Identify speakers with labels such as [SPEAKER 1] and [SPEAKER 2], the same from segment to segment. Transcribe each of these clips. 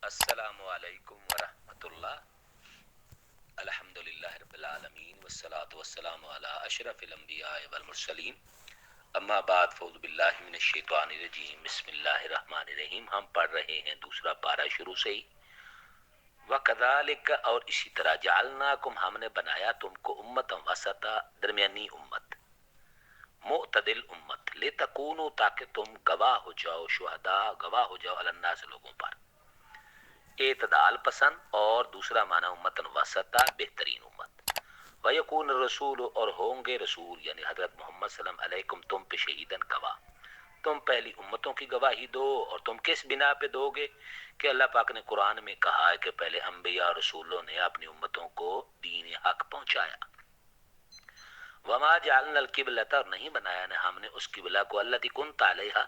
[SPEAKER 1] السلام علیکم ورحمۃ اللہ الحمد للہ رب العالمین والصلاة والسلام علی اشرف الانبیاء والمرسلین اما بعد فاعوذ باللہ من الشیطان الرجیم بسم اللہ الرحمن الرحیم. ہم پڑھ رہے ہیں دوسرا پارہ شروع سے ہی. وَكَذَلِكَ اور اسی طرح جعلناکم ہم نے بنایا تم کو امتا وسطا درمیانی امت معتدل امت لتکونوا تاکہ تم گواہ ہو جاؤ شہداء گواہ ہو جاؤ علی الناس لوگوں پر اعتدال پسند اور دوسرا معنی امتن وسطا بہترین امت ویکون الرسول اور ہوں گے رسول یعنی حضرت محمد صلی اللہ علیہ وسلم علیکم تم پہ شہیدن گواہ تم پہلی امتوں کی گواہی دو. اور تم کس بنا پہ دو گے کہ اللہ پاک نے قرآن میں کہا ہے کہ پہلے انبیاء اور رسولوں نے اپنی امتوں کو دین حق پہنچایا. وما جعلنا القبلۃ اور نہیں بنایا نہ ہم نے اس قبلہ کو التی کنت علیہا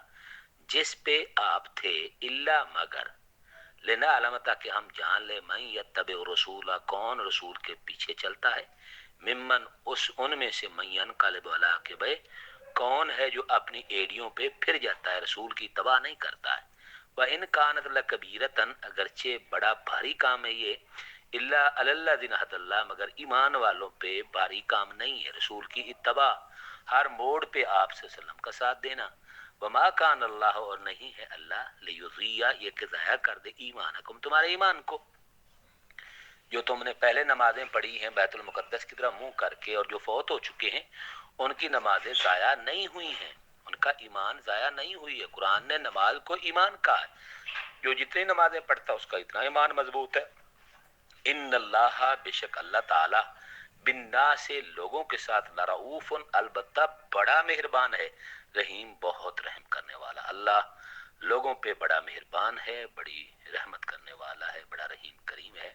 [SPEAKER 1] جس پہ آپ تھے الا مگر لینا علامت کہ ہم جان لے من یتبع رسول کون رسول کے پیچھے چلتا ہے ممن اس ان میں سے من ینقلب علی عقبیہ کون ہے جو اپنی ایڑیوں پہ پھر جاتا ہے رسول کی اتباع نہیں کرتا ہے. وَإِنْ كَانَتْ لَكَبِيرَةً اگرچہ بڑا بھاری کام ہے یہ الا علی الذین ھدی اللہ مگر ایمان والوں پہ بھاری کام نہیں ہے رسول کی اتباع ہر موڑ پہ آپ صلی اللہ علیہ وسلم کا ساتھ دینا. وما کان اللہ اور نہیں ہے اللہ لیضیع یہ کہ ضائع کر دے ایمانکم تمہارے ایمان کو. جو تم نے پہلے نمازیں پڑھی ہیں بیت المقدس کی طرف منہ کر کے اور جو فوت ہو چکے ہیں ان کی نمازیں ضائع نہیں ہوئی ہیں ان کا ایمان ضائع نہیں ہوئی ہے. قرآن نے نماز کو ایمان کہا ہے جو جتنی نمازیں پڑھتا اس کا اتنا ایمان مضبوط ہے. ان اللہ بے شک اللہ تعالی بالناس سے لوگوں کے ساتھ لرؤوف البتہ بڑا مہربان ہے رحیم بہت رحم کرنے والا. اللہ لوگوں پہ بڑا مہربان ہے بڑی رحمت کرنے والا ہے بڑا رحیم کریم ہے.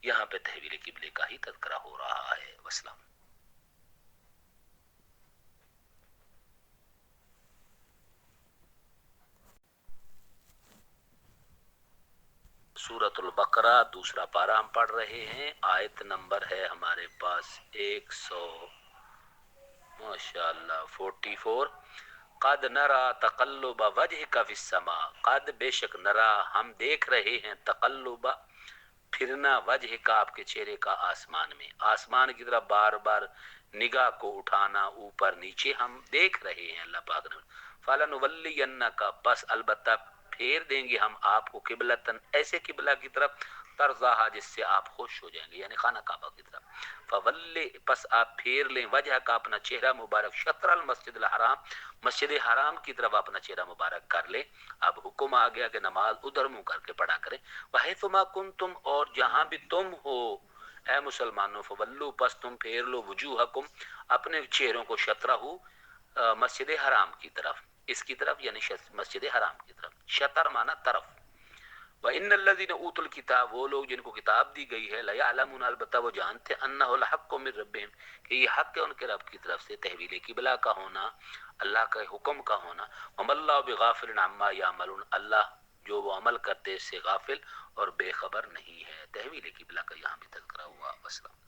[SPEAKER 1] یہاں پہ تحویل قبلے کا ہی تذکرہ ہو رہا ہے. وسلام. سورۃ البقرہ دوسرا پارہ ہم پڑھ رہے ہیں. آیت نمبر ہے ہمارے پاس 100 ماشاءاللہ 44. قد نرا تقلب وجهک فی السماء قد بے شک نرا ہم دیکھ رہے ہیں تقلب پھرنا وجہ کا آپ کے چہرے کا آسمان میں آسمان کی طرف بار بار نگاہ کو اٹھانا اوپر نیچے ہم دیکھ رہے ہیں. اللہ پاک نے فلنولینک بس البتہ پھیر دیں گے ہم آپ کو قبلتن ایسے قبلہ کی طرف ترضاہا جس سے آپ خوش ہو جائیں گے یعنی خانہ کعبہ کی طرف. فولی پس آپ پھیر لیں وجہ کا اپنا چہرہ مبارک شطر المسجد الحرام مسجد حرام کی طرف اپنا چہرہ مبارک کر لیں. اب حکم آ گیا کہ نماز ادھر منہ کر کے پڑھا کریں. وحیثما کنتم اور جہاں بھی تم ہو اے مسلمانوں فولو پس تم پھیر لو وجوہکم اپنے چہروں کو شطرہ مسجد حرام کی طرف اس کی طرف یعنی مسجد حرام کی طرف. شطر معنی طرف. وَإِنَّ الَّذِينَ أُوتُوا الْكِتَابَ وہ لوگ جن کو کتاب دی گئی ہے لَيَعْلَمُونَ البتہ وہ جانتے انہ الحق من ربهم کہ یہ حق ہے ان کے رب کی طرف سے تحویل قبلہ کا ہونا اللہ کے حکم کا ہونا. وَمَا اللَّهُ بِغَافِلٍ عَمَّا يَعْمَلُونَ اللہ جو وہ عمل کرتے اس سے غافل اور بے خبر نہیں ہے. تحویل قبلہ کا یہاں بھی تذکرہ ہوا. وسلام.